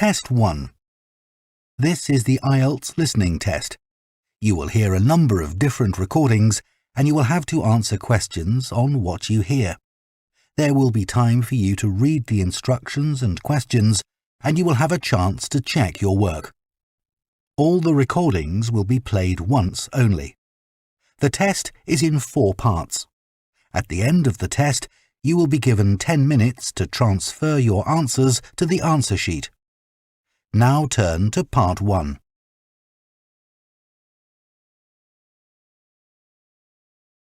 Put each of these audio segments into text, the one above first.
Test 1. This is the Ielts listening test. You will hear a number of different recordings and you will have to answer questions on what you hear. There will be time for you to read the instructions and questions and you will have a chance to check your work. All the recordings will be played once only. The test is in 4 parts. At the end of the test, you will be given 10 minutes to transfer your answers to the answer sheet. Now turn to Part 1.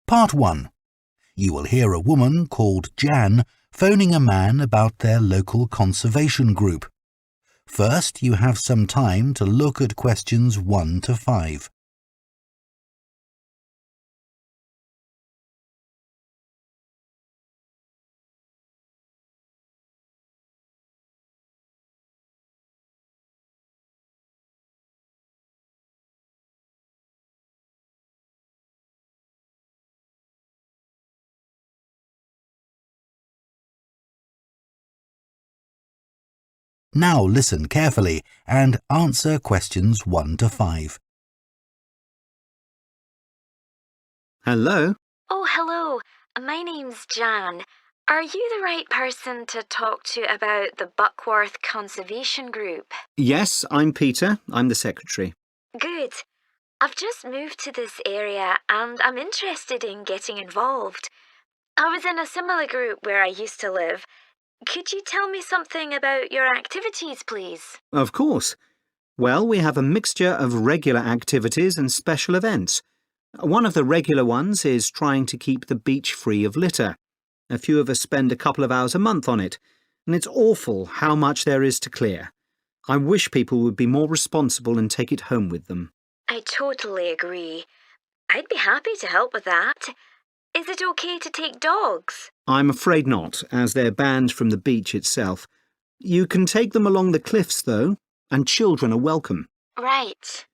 Part 1. You will hear a woman called Jan phoning a man about their local conservation group. First, you have some time to look at questions 1 to 5. Now listen carefully and answer questions 1 to 5. Hello? Oh, hello. My name's Jan. Are you the right person to talk to about the Buckworth Convervation group? Yes, I'm Peter. I'm the secretary. Good. I've just moved to this area and I'm interested in getting involved. I was in a similar group where I used to live. Could you tell me something about your activities, please? Of course. Well, we have a mixture of regular activities and special events. One of the regular ones is trying to keep the beach free of litter. A few of us spend a couple of hours a month on it, and it's awful how much there is to clear. I wish people would be more responsible and take it home with them. I totally agree. I'd be happy to help with that. Is it okay to take dogs? I'm afraid not, as they're banned from the beach itself. You can take them along the cliffs, though, and children are welcome. Right.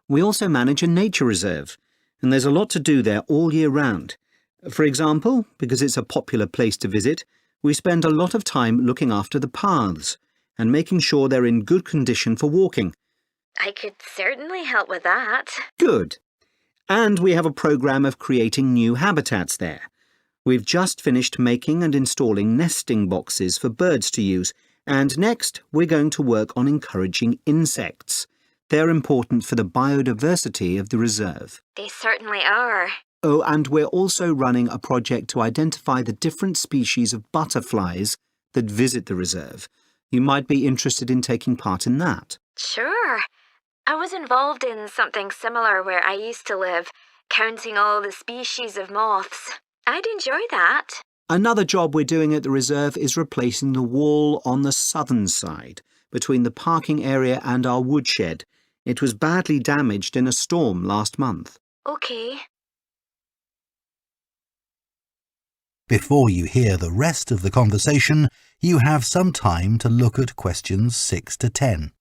We also manage a nature reserve, and there's a lot to do there all year round. For example, because it's a popular place to visit, we spend a lot of time looking after the paths and making sure they're in good condition for walking. I could certainly help with that. Good. And we have a programme of creating new habitats there. We've just finished making and installing nesting boxes for birds to use, and next we're going to work on encouraging insects. They're important for the biodiversity of the reserve. They certainly are. Oh, and we're also running a project to identify the different species of butterflies that visit the reserve. You might be interested in taking part in that. Sure. I was involved in something similar where I used to live, counting all the species of moths. I'd enjoy that. Another job we're doing at the reserve is replacing the wall on the southern side, between the parking area and our woodshed. It was badly damaged in a storm last month. Okay. Before you hear the rest of the conversation, you have some time to look at questions 6 to 10.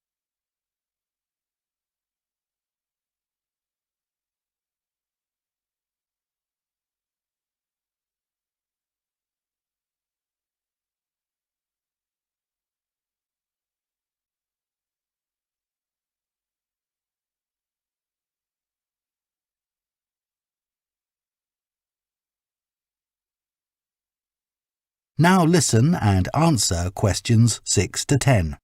Now listen and answer questions 6 to 10.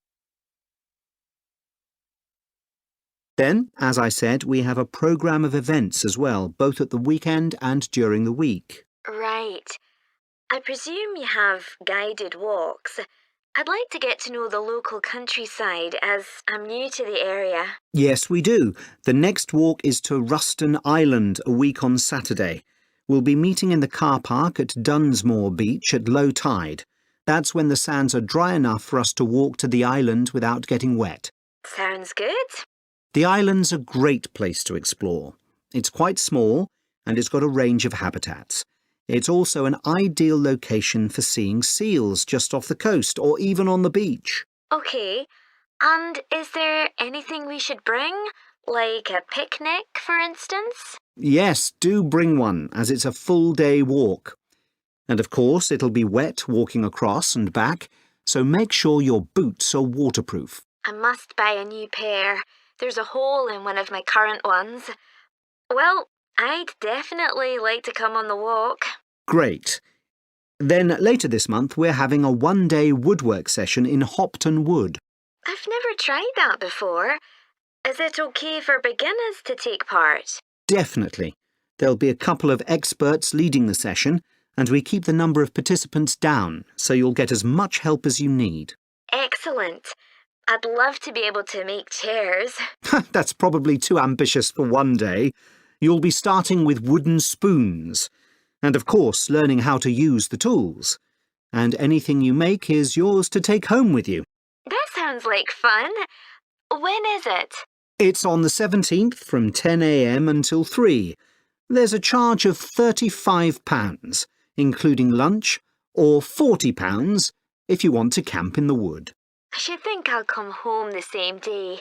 Then, as I said, we have a programme of events as well, both at the weekend and during the week. Right. I presume you have guided walks. I'd like to get to know the local countryside as I'm new to the area. Yes, we do. The next walk is to Ruston Island a week on Saturday. We'll be meeting in the car park at Dunsmore Beach at low tide. That's when the sands are dry enough for us to walk to the island without getting wet. Sounds good. The island's a great place to explore. It's quite small and it's got a range of habitats. It's also an ideal location for seeing seals just off the coast or even on the beach. Okay. And is there anything we should bring? Like a picnic, for instance? Yes, do bring one, as it's a full-day walk. And of course, it'll be wet walking across and back, so make sure your boots are waterproof. I must buy a new pair. There's a hole in one of my current ones. Well, I'd definitely like to come on the walk. Great. Then later this month we're having a one-day woodwork session in Hopton Wood. I've never tried that before. Is it okay for beginners to take part? Definitely. There'll be a couple of experts leading the session, and we keep the number of participants down, so you'll get as much help as you need. Excellent. I'd love to be able to make chairs. That's probably too ambitious for one day. You'll be starting with wooden spoons, and of course learning how to use the tools. And anything you make is yours to take home with you. That sounds like fun. When is it? It's on the 17th from 10 a.m. until 3. There's a charge of £35, including lunch, or £40 if you want to camp in the wood. I should think I'll come home the same day.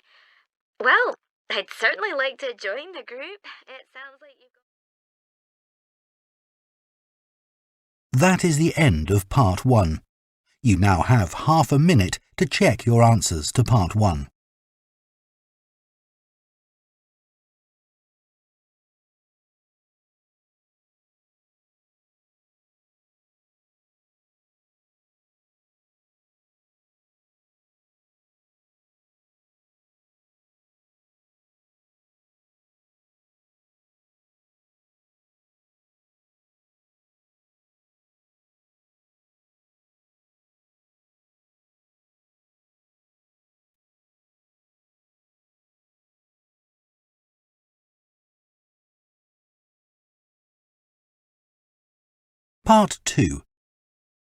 Well, I'd certainly like to join the group. It sounds like you've got... That is the end of Part 1. You now have half a minute to check your answers to Part 1. Part 2.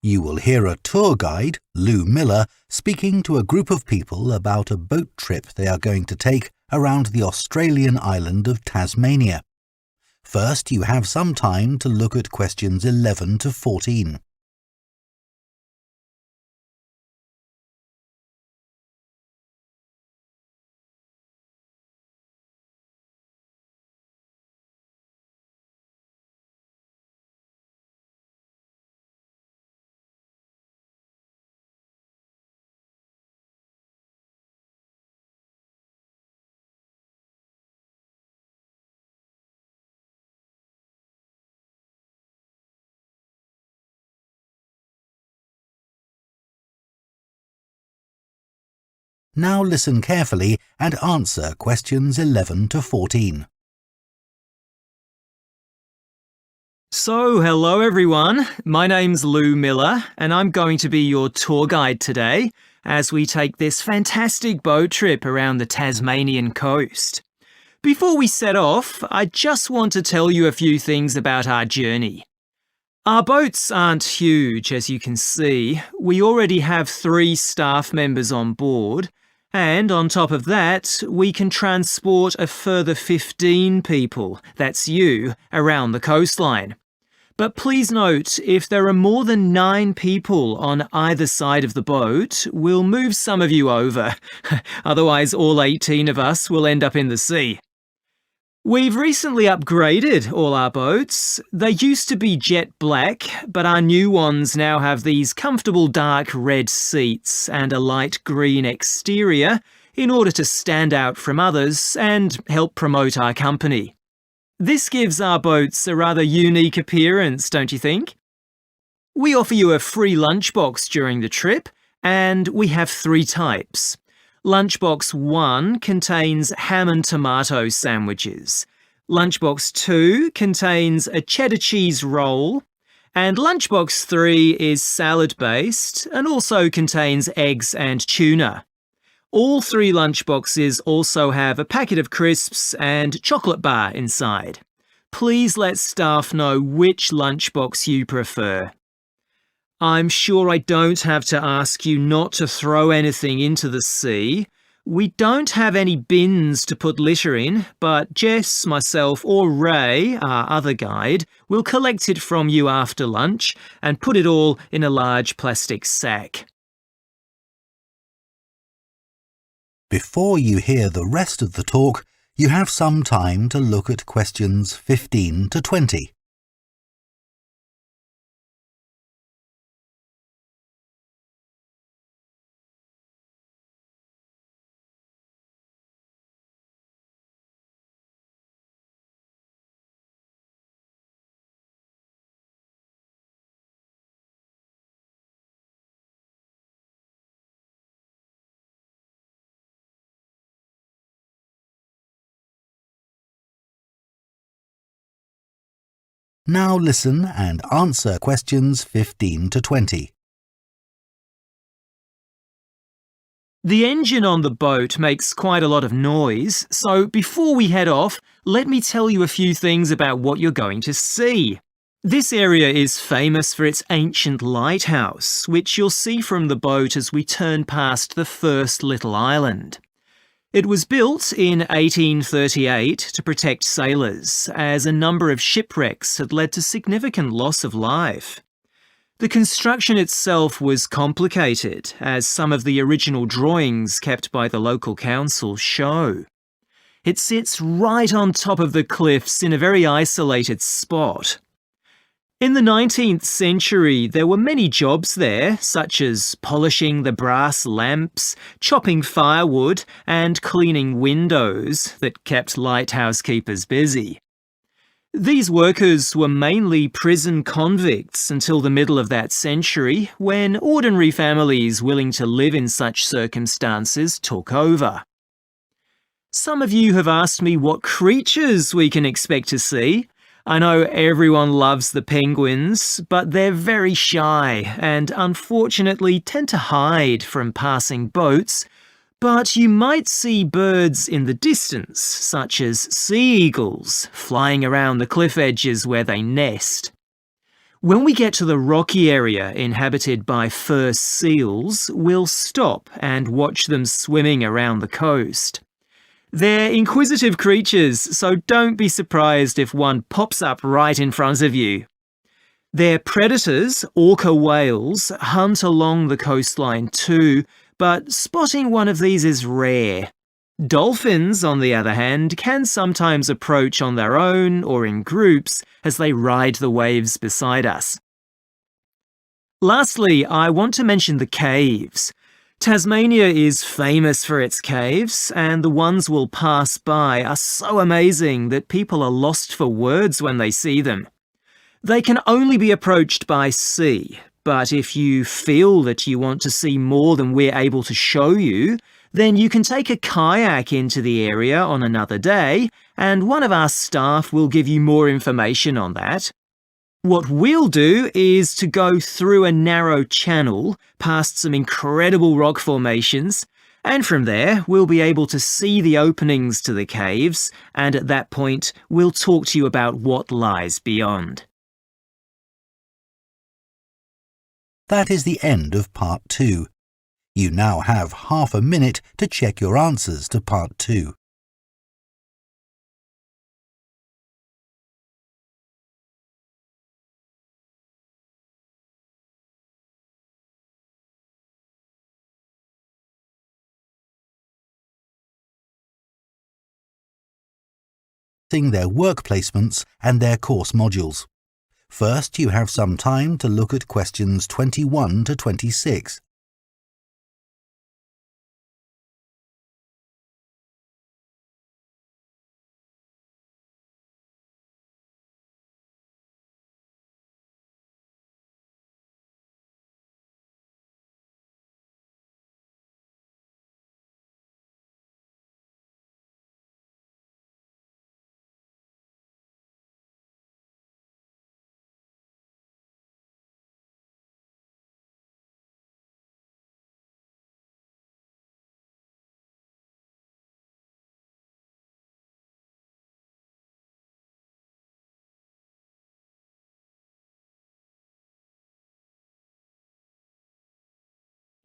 You will hear a tour guide, Lou Miller, speaking to a group of people about a boat trip they are going to take around the Australian island of Tasmania. First, you have some time to look at questions 11 to 14. Now listen carefully and answer questions 11 to 14. So, hello everyone. My name's Lou Miller and I'm going to be your tour guide today as we take this fantastic boat trip around the Tasmanian coast. Before we set off, I just want to tell you a few things about our journey. Our boats aren't huge, as you can see. We already have 3 staff members on board, and on top of that, we can transport a further 15 people, that's you, around the coastline. But please note, if there are more than 9 people on either side of the boat, we'll move some of you over. Otherwise, all 18 of us will end up in the sea. We've recently upgraded all our boats. They used to be jet black, but our new ones now have these comfortable dark red seats and a light green exterior in order to stand out from others and help promote our company. This gives our boats a rather unique appearance, don't you think? We offer you a free lunchbox during the trip, and we have 3 types. Lunchbox 1 contains ham and tomato sandwiches. Lunchbox 2 contains a cheddar cheese roll. And Lunchbox 3 is salad-based and also contains eggs and tuna. All 3 lunchboxes also have a packet of crisps and chocolate bar inside. Please let staff know which lunchbox you prefer. I'm sure I don't have to ask you not to throw anything into the sea. We don't have any bins to put litter in, but Jess, myself or Ray, our other guide, will collect it from you after lunch and put it all in a large plastic sack. Before you hear the rest of the talk, you have some time to look at questions 15 to 20. Now listen and answer questions 15 to 20. The engine on the boat makes quite a lot of noise, so before we head off, let me tell you a few things about what you're going to see. This area is famous for its ancient lighthouse, which you'll see from the boat as we turn past the first little island. It was built in 1838 to protect sailors, as a number of shipwrecks had led to significant loss of life. The construction itself was complicated, as some of the original drawings kept by the local council show. It sits right on top of the cliffs in a very isolated spot. In the 19th century, there were many jobs there, such as polishing the brass lamps, chopping firewood, and cleaning windows that kept lighthouse keepers busy. These workers were mainly prison convicts until the middle of that century, when ordinary families willing to live in such circumstances took over. Some of you have asked me what creatures we can expect to see. I know everyone loves the penguins, but they're very shy and unfortunately tend to hide from passing boats. But you might see birds in the distance, such as sea eagles, flying around the cliff edges where they nest. When we get to the rocky area inhabited by fur seals, we'll stop and watch them swimming around the coast. They're inquisitive creatures, so don't be surprised if one pops up right in front of you. Their predators, orca whales, hunt along the coastline too, but spotting one of these is rare. Dolphins, on the other hand, can sometimes approach on their own or in groups as they ride the waves beside us. Lastly, I want to mention the caves. Tasmania is famous for its caves, and the ones we'll pass by are so amazing that people are lost for words when they see them. They can only be approached by sea, but if you feel that you want to see more than we're able to show you, then you can take a kayak into the area on another day, and one of our staff will give you more information on that. What we'll do is to go through a narrow channel past some incredible rock formations, and from there we'll be able to see the openings to the caves, and at that point we'll talk to you about what lies beyond. That is the end of Part 2. You now have half a minute to check your answers to Part 2. Their work placements and their course modules. First, you have some time to look at questions 21 to 26.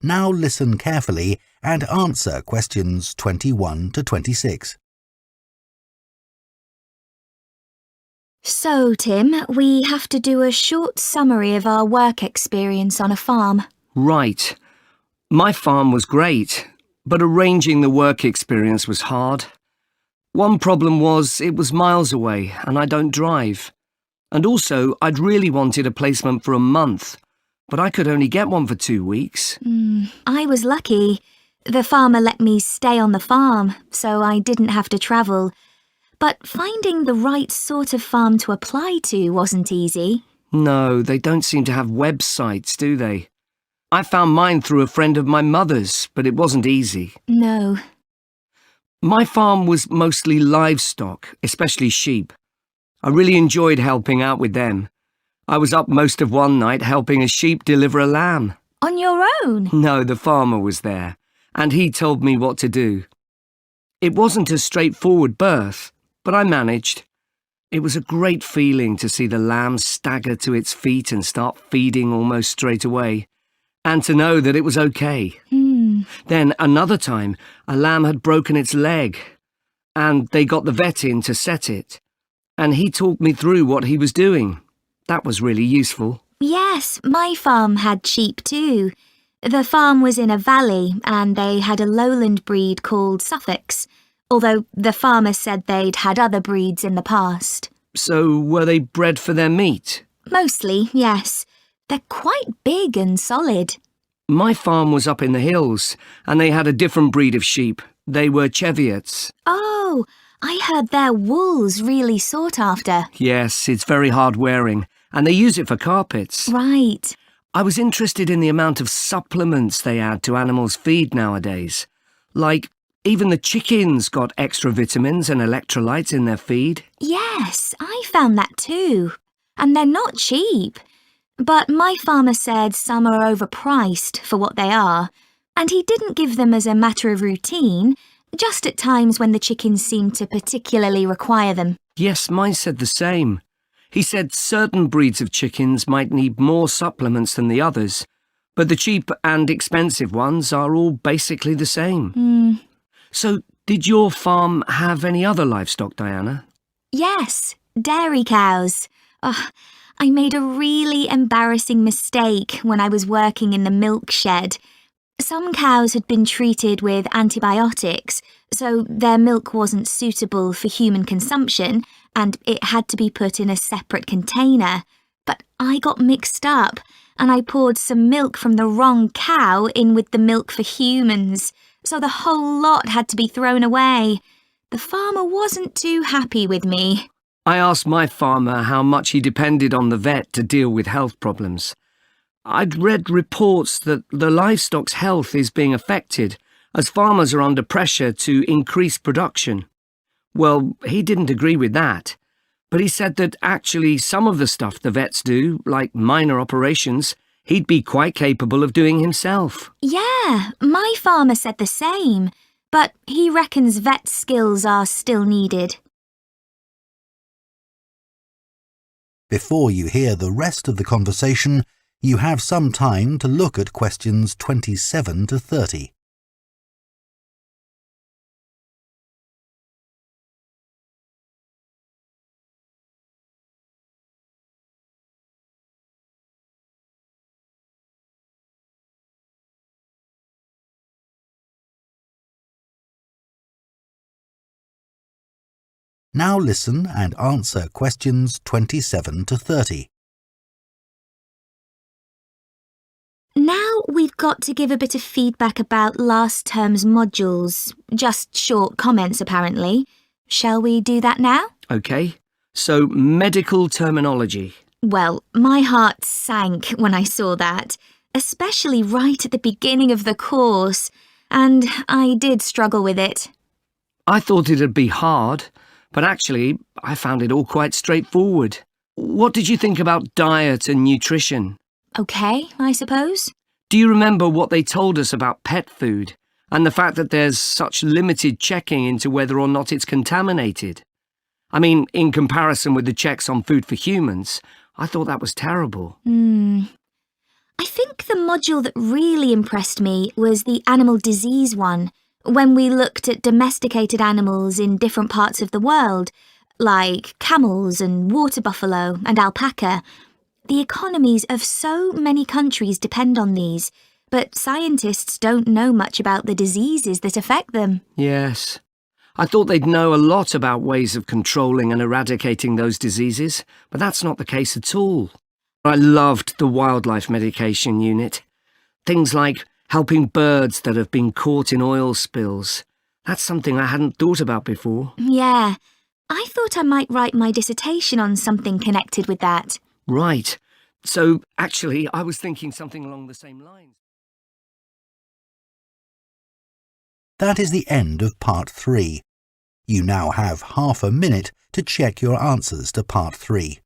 Now listen carefully and answer questions 21 to 26. So, Tim, we have to do a short summary of our work experience on a farm. Right. My farm was great, but arranging the work experience was hard. One problem was it was miles away and I don't drive. And also, I'd really wanted a placement for a month, but I could only get one for 2 weeks. I was lucky. The farmer let me stay on the farm, so I didn't have to travel. But finding the right sort of farm to apply to wasn't easy. No, they don't seem to have websites, do they? I found mine through a friend of my mother's, but it wasn't easy. No. My farm was mostly livestock, especially sheep. I really enjoyed helping out with them. I was up most of one night helping a sheep deliver a lamb. On your own? No, the farmer was there, and he told me what to do. It wasn't a straightforward birth, but I managed. It was a great feeling to see the lamb stagger to its feet and start feeding almost straight away, and to know that it was okay. Then another time, a lamb had broken its leg, and they got the vet in to set it, and he talked me through what he was doing. That was really useful. Yes, my farm had sheep too. The farm was in a valley and they had a lowland breed called Suffolks, although the farmer said they'd had other breeds in the past. So were they bred for their meat? Mostly, yes. They're quite big and solid. My farm was up in the hills, and they had a different breed of sheep. They were Cheviots. Oh, I heard their wool's really sought after. Yes, it's very hard wearing, and they use it for carpets. Right. I was interested in the amount of supplements they add to animals' feed nowadays. Like, even the chickens got extra vitamins and electrolytes in their feed. Yes, I found that too. And they're not cheap. But my farmer said some are overpriced for what they are, and he didn't give them as a matter of routine, just at times when the chickens seemed to particularly require them. Yes, mine said the same. He said certain breeds of chickens might need more supplements than the others, but the cheap and expensive ones are all basically the same. So, did your farm have any other livestock, Diana? Yes, dairy cows. Oh, I made a really embarrassing mistake when I was working in the milk shed. Some cows had been treated with antibiotics, so their milk wasn't suitable for human consumption, and it had to be put in a separate container. But I got mixed up, and I poured some milk from the wrong cow in with the milk for humans, so the whole lot had to be thrown away. The farmer wasn't too happy with me. I asked my farmer how much he depended on the vet to deal with health problems. I'd read reports that the livestock's health is being affected as farmers are under pressure to increase production. Well, he didn't agree with that, but he said that actually some of the stuff the vets do, like minor operations, he'd be quite capable of doing himself. Yeah, my farmer said the same, but he reckons vet skills are still needed. Before you hear the rest of the conversation, you have some time to look at questions 27 to 30. Now listen and answer questions 27 to 30. Now we've got to give a bit of feedback about last term's modules. Just short comments, apparently. Shall we do that now? OK, so medical terminology. Well, my heart sank when I saw that, especially right at the beginning of the course, and I did struggle with it. I thought it'd be hard, but actually I found it all quite straightforward. What did you think about diet and nutrition? OK, I suppose. Do you remember what they told us about pet food and the fact that there's such limited checking into whether or not it's contaminated? I mean, in comparison with the checks on food for humans, I thought that was terrible. I think the module that really impressed me was the animal disease one, when we looked at domesticated animals in different parts of the world, like camels and water buffalo and alpaca. The economies of so many countries depend on these, but scientists don't know much about the diseases that affect them. Yes. I thought they'd know a lot about ways of controlling and eradicating those diseases, but that's not the case at all. I loved the wildlife medication unit. Things like helping birds that have been caught in oil spills. That's something I hadn't thought about before. Yeah, I thought I might write my dissertation on something connected with that. Right. So, actually, I was thinking something along the same lines. That is the end of part 3. You now have half a minute to check your answers to Part 3.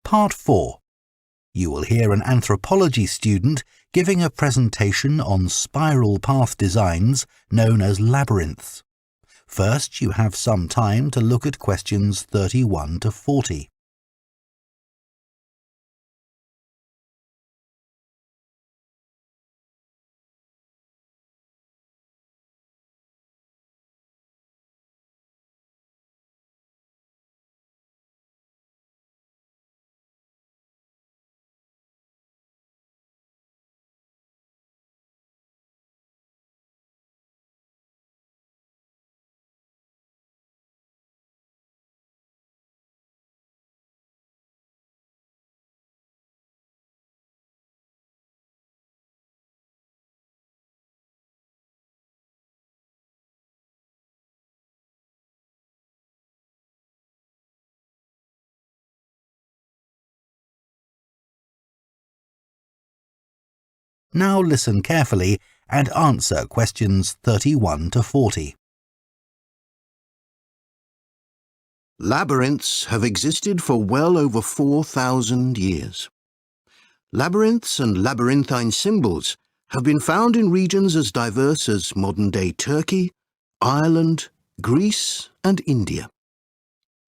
Part 4. You will hear an anthropology student giving a presentation on spiral path designs known as labyrinths. First, you have some time to look at questions 31 to 40. Now listen carefully and answer questions 31 to 40. Labyrinths have existed for well over 4,000 years. Labyrinths and labyrinthine symbols have been found in regions as diverse as modern-day Turkey, Ireland, Greece and India.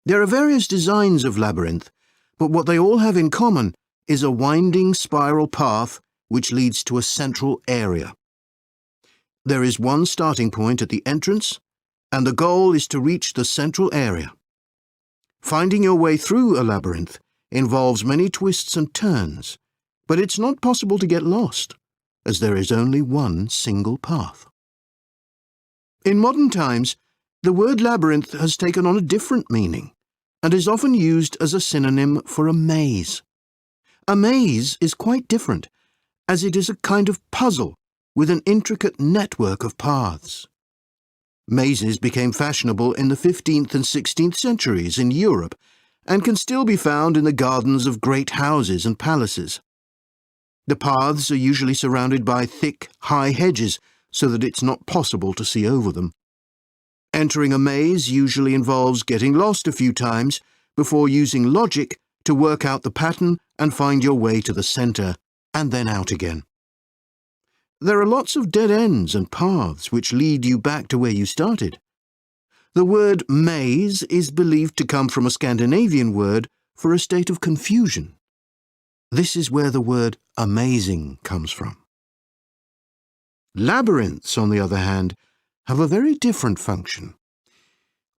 There are various designs of labyrinth, but what they all have in common is a winding spiral path which leads to a central area. There is one starting point at the entrance, and the goal is to reach the central area. Finding your way through a labyrinth involves many twists and turns, but it's not possible to get lost, as there is only one single path. In modern times, the word labyrinth has taken on a different meaning, and is often used as a synonym for a maze. A maze is quite different, as it is a kind of puzzle with an intricate network of paths. Mazes became fashionable in the 15th and 16th centuries in Europe and can still be found in the gardens of great houses and palaces. The paths are usually surrounded by thick, high hedges so that it's not possible to see over them. Entering a maze usually involves getting lost a few times before using logic to work out the pattern and find your way to the centre, and then out again. There are lots of dead ends and paths which lead you back to where you started. The word maze is believed to come from a Scandinavian word for a state of confusion. This is where the word amazing comes from. Labyrinths, on the other hand, have a very different function.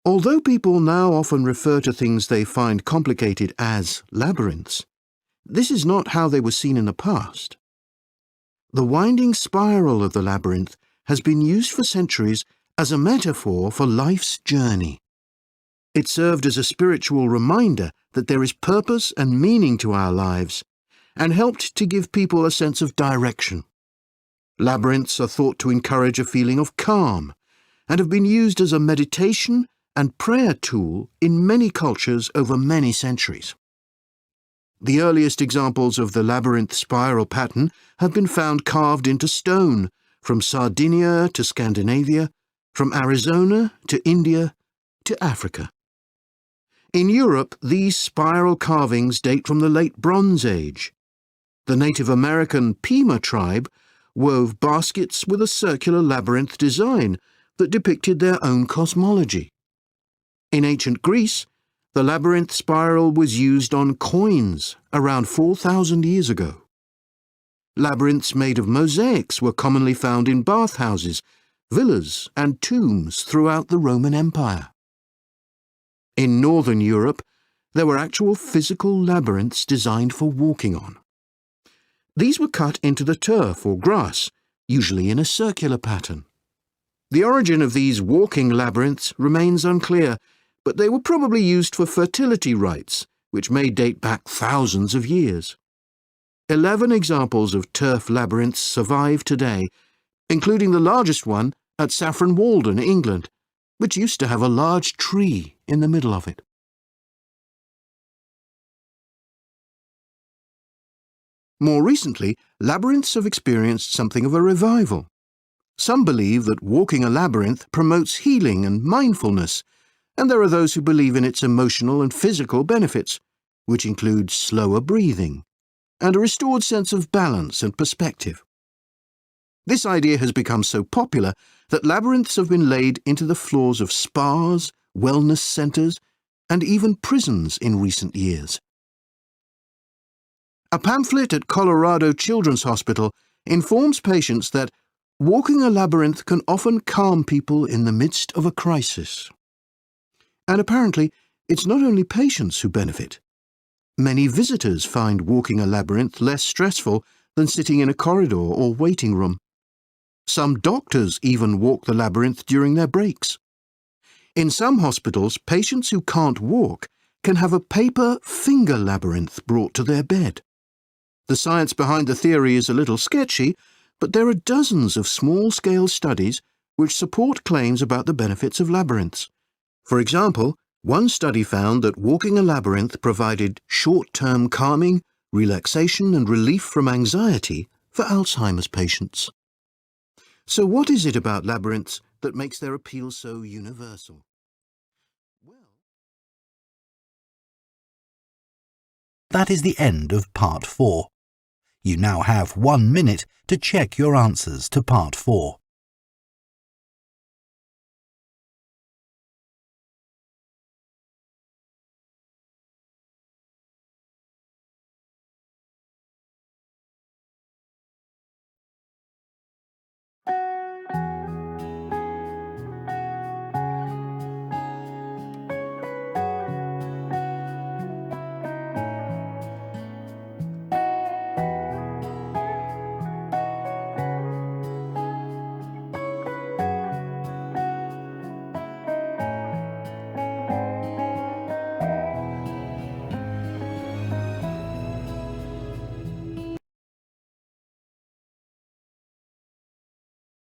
Although people now often refer to things they find complicated as labyrinths, this is not how they were seen in the past. The winding spiral of the labyrinth has been used for centuries as a metaphor for life's journey. It served as a spiritual reminder that there is purpose and meaning to our lives, and helped to give people a sense of direction. Labyrinths are thought to encourage a feeling of calm, and have been used as a meditation and prayer tool in many cultures over many centuries. The earliest examples of the labyrinth spiral pattern have been found carved into stone, from Sardinia to Scandinavia, from Arizona to India to Africa. In Europe, these spiral carvings date from the late Bronze Age. The Native American Pima tribe wove baskets with a circular labyrinth design that depicted their own cosmology. In ancient Greece, the labyrinth spiral was used on coins around 4,000 years ago. Labyrinths made of mosaics were commonly found in bathhouses, villas and tombs throughout the Roman Empire. In northern Europe, there were actual physical labyrinths designed for walking on. These were cut into the turf or grass, usually in a circular pattern. The origin of these walking labyrinths remains unclear, but they were probably used for fertility rites, which may date back thousands of years. 11 examples of turf labyrinths survive today, including the largest one at Saffron Walden, England, which used to have a large tree in the middle of it. More recently, labyrinths have experienced something of a revival. Some believe that walking a labyrinth promotes healing and mindfulness, and there are those who believe in its emotional and physical benefits, which include slower breathing and a restored sense of balance and perspective. This idea has become so popular that labyrinths have been laid into the floors of spas, wellness centres, and even prisons in recent years. A pamphlet at Colorado Children's Hospital informs patients that walking a labyrinth can often calm people in the midst of a crisis. And apparently, it's not only patients who benefit. Many visitors find walking a labyrinth less stressful than sitting in a corridor or waiting room. Some doctors even walk the labyrinth during their breaks. In some hospitals, patients who can't walk can have a paper finger labyrinth brought to their bed. The science behind the theory is a little sketchy, but there are dozens of small-scale studies which support claims about the benefits of labyrinths. For example, one study found that walking a labyrinth provided short-term calming, relaxation and relief from anxiety for Alzheimer's patients. So what is it about labyrinths that makes their appeal so universal? That is the end of Part 4. You now have 1 minute to check your answers to Part 4.